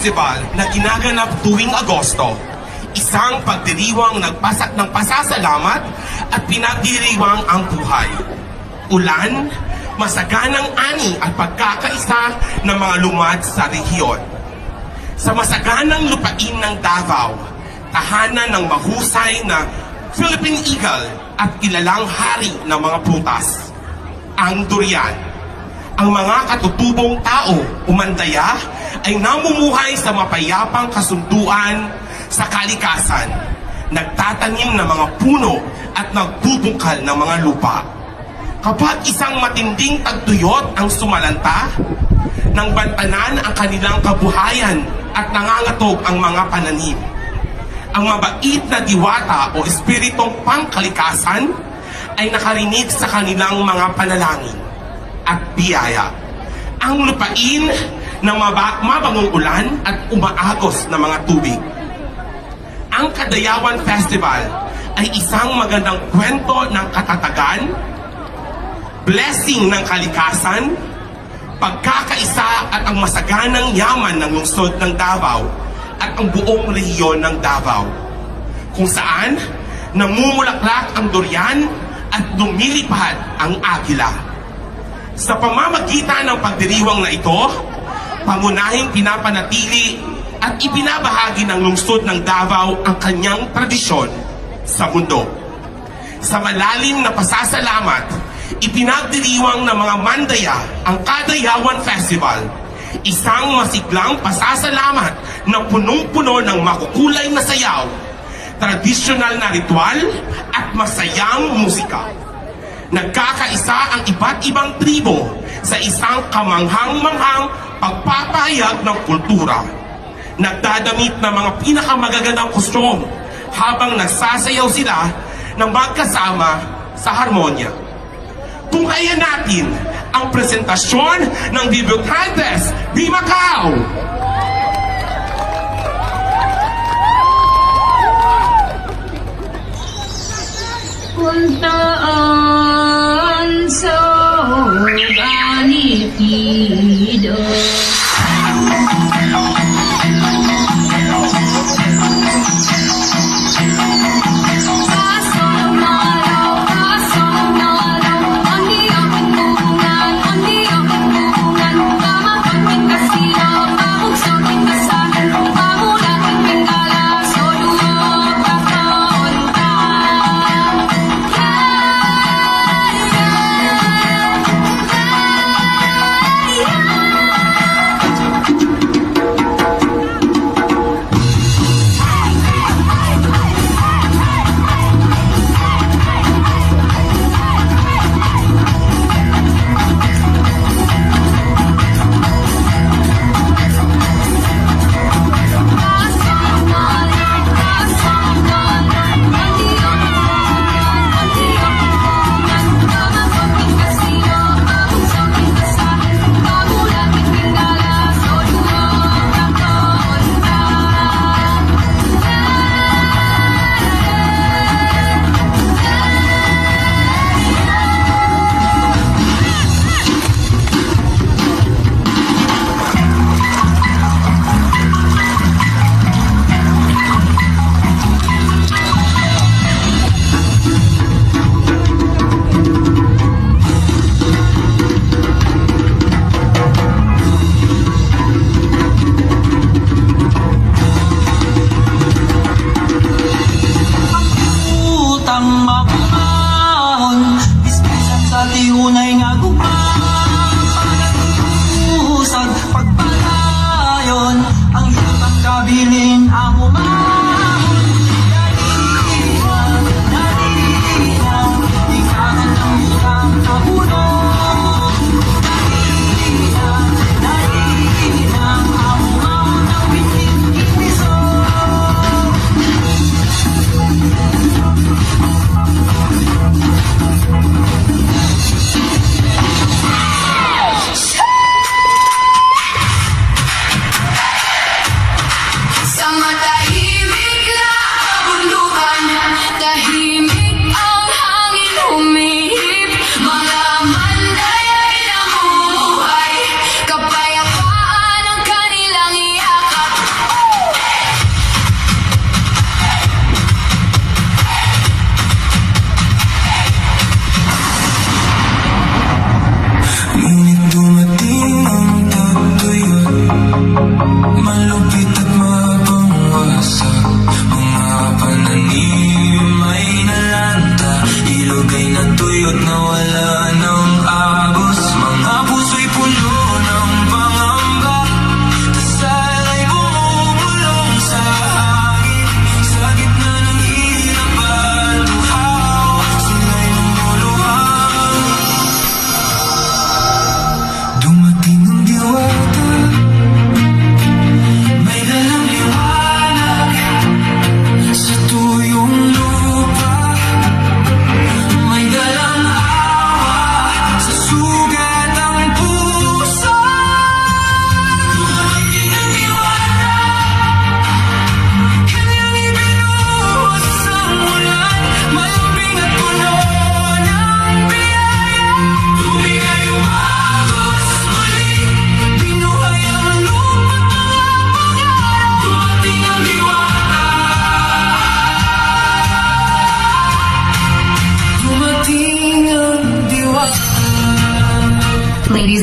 Festival na ginaganap tuwing Agosto. Isang pagdiriwang nagpasak ng pasasalamat at pinagdiriwang ang buhay. Ulan, masaganang ani at pagkakaisa ng mga lumad sa rehiyon. Sa masaganang lupain ng Davao, tahanan ng mahusay na Philippine Eagle at kilalang hari ng mga prutas, ang durian. Ang mga katutubong tao, umandaya, ay namumuhay sa mapayapang kasunduan sa kalikasan, nagtatanim ng mga puno at nagbubungkal ng mga lupa. Kapag isang matinding tagtuyot ang sumalanta, nang bantanan ang kanilang kabuhayan at nangangatog ang mga pananim. Ang mabait na diwata o espiritong pangkalikasan ay nakarinig sa kanilang mga panalangin at biyaya. Ang lupain ng mabangong ulan at umaagos na mga tubig. Ang Kadayawan Festival ay isang magandang kwento ng katatagan, blessing ng kalikasan, pagkakaisa at ang masaganang yaman ng lungsod ng Davao at ang buong rehiyon ng Davao, kung saan namumulaklak ang durian at lumilipad ang agila. Sa pamamagitan ng pagdiriwang na ito, pangunahing pinapanatili at ibinabahagi ng lungsod ng Davao ang kanyang tradisyon sa mundo. Sa malalim na pasasalamat, ipinagdiriwang ng mga mandaya ang Kadayawan Festival, isang masiglang pasasalamat na punong-puno ng makukulay na sayaw, tradisyonal na ritual at masayang musika. Nagkakaisa ang iba't ibang tribo sa isang kamanghang-manghang pagpapahayag ng kultura. Nagdadamit ng mga pinakamagagandang kostyum habang nagsasayaw sila ng magkasama sa harmonya. Tunghayan natin ang presentasyon ng Debutantes di Macau! Puntaan sa Ganitido.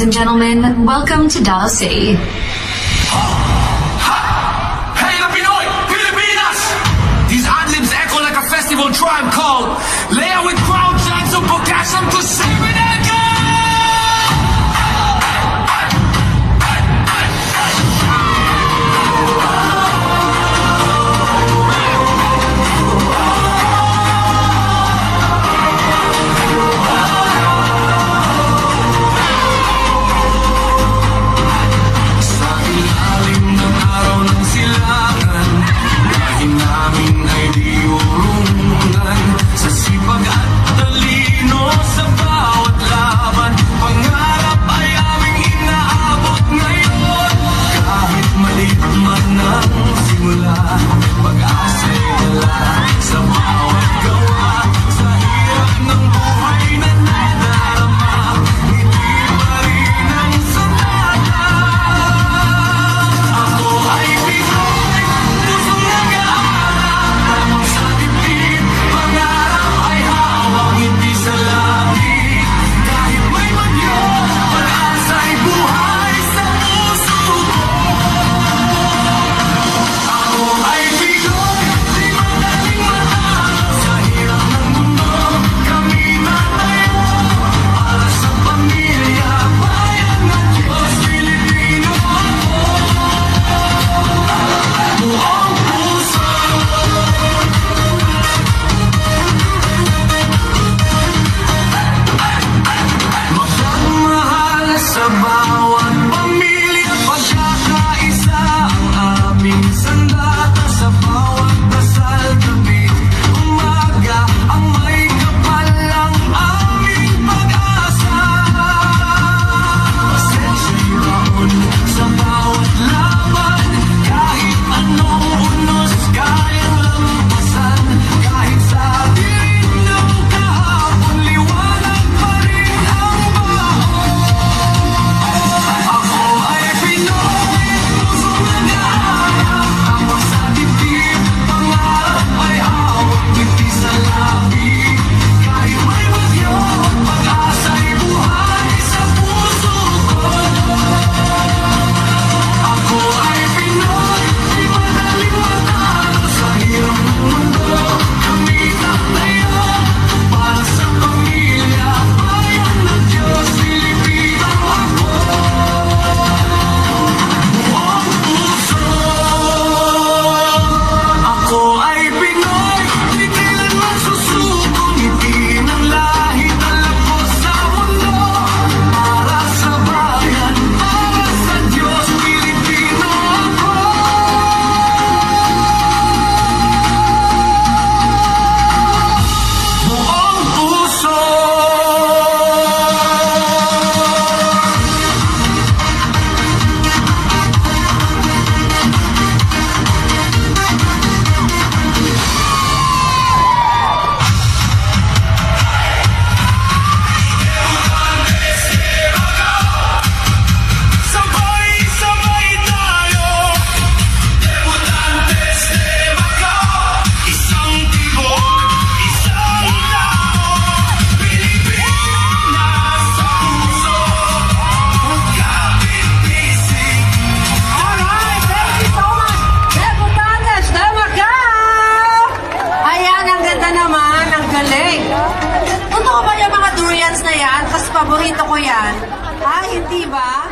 Ladies and gentlemen, welcome to Davao City. Hey, the Pinoy! Pilipinas! These ad-libs echo like a festival tribe called Leia with crowd chants of Bokasam to save it echo! Sa ilalim ng araw ng silangan, dahil namin ay di urungan. Sa sipag at talino sa bawat laban, pangarap ay aming inaabot ngayon. Kahit maliit man ang simula, pag-asa'y wala sa bawat gawa. Sa hirap ng buhay na nadarama, hindi pa rin ang sanada. Ako ay Pinoy, pusong nag-aaral, tamang sa dibdib, pangarap ay hawak, hindi sa langit. Kahit may bagyo, pag-asa ay buhay sa puso ko. Ako ay Pinoy, di madaling matalo sa hirap ng mundo. Kami natayo para sa pamilya, bayan ng Diyos, Pilipino ako. Buong puso. Magmahal sa bawat pamilya, pagkakaisa ang aming sandata. Sa bawat dasal gabi, umaga, ang may kapal ang aming pag-asa. Pasensya'y raon sa bawat laban, kahit anong unos kayang lampasan. Kahit sa dilim ng kahapon, liwanag pa rin ang baon. Ako ay Pinoy, pusong nag-aaral, tamang sa dibdib, pangarap ay hawak, ngiti sa labi. Kahit may bagyo, pag-asa'y buhay sa puso ko. Ako ay Pinoy, di madaling matalo sa hirap ng mundo. Kami tatayo para sa pamilya, bayan ng Diyos, Pilipino ako. Buong puso. Ako ay Pinoy, di kailanman susuko, ngiti ng lahi, dala ko sa mundo. Para sa bayan, para sa Diyos, Pilipino ako. Buong puso. Sabay-sabay tayo, Debutantes de Macao. Isang tibok, isang tao, Pilipinas sa puso, kapit-bisig. Alright, thank you so much, Debutantes de Macao! Ayan, ang ganda naman, ang galing. Totoo ba yung mga durians na yan? Kasi paborito ko yan. Ah, hindi ba?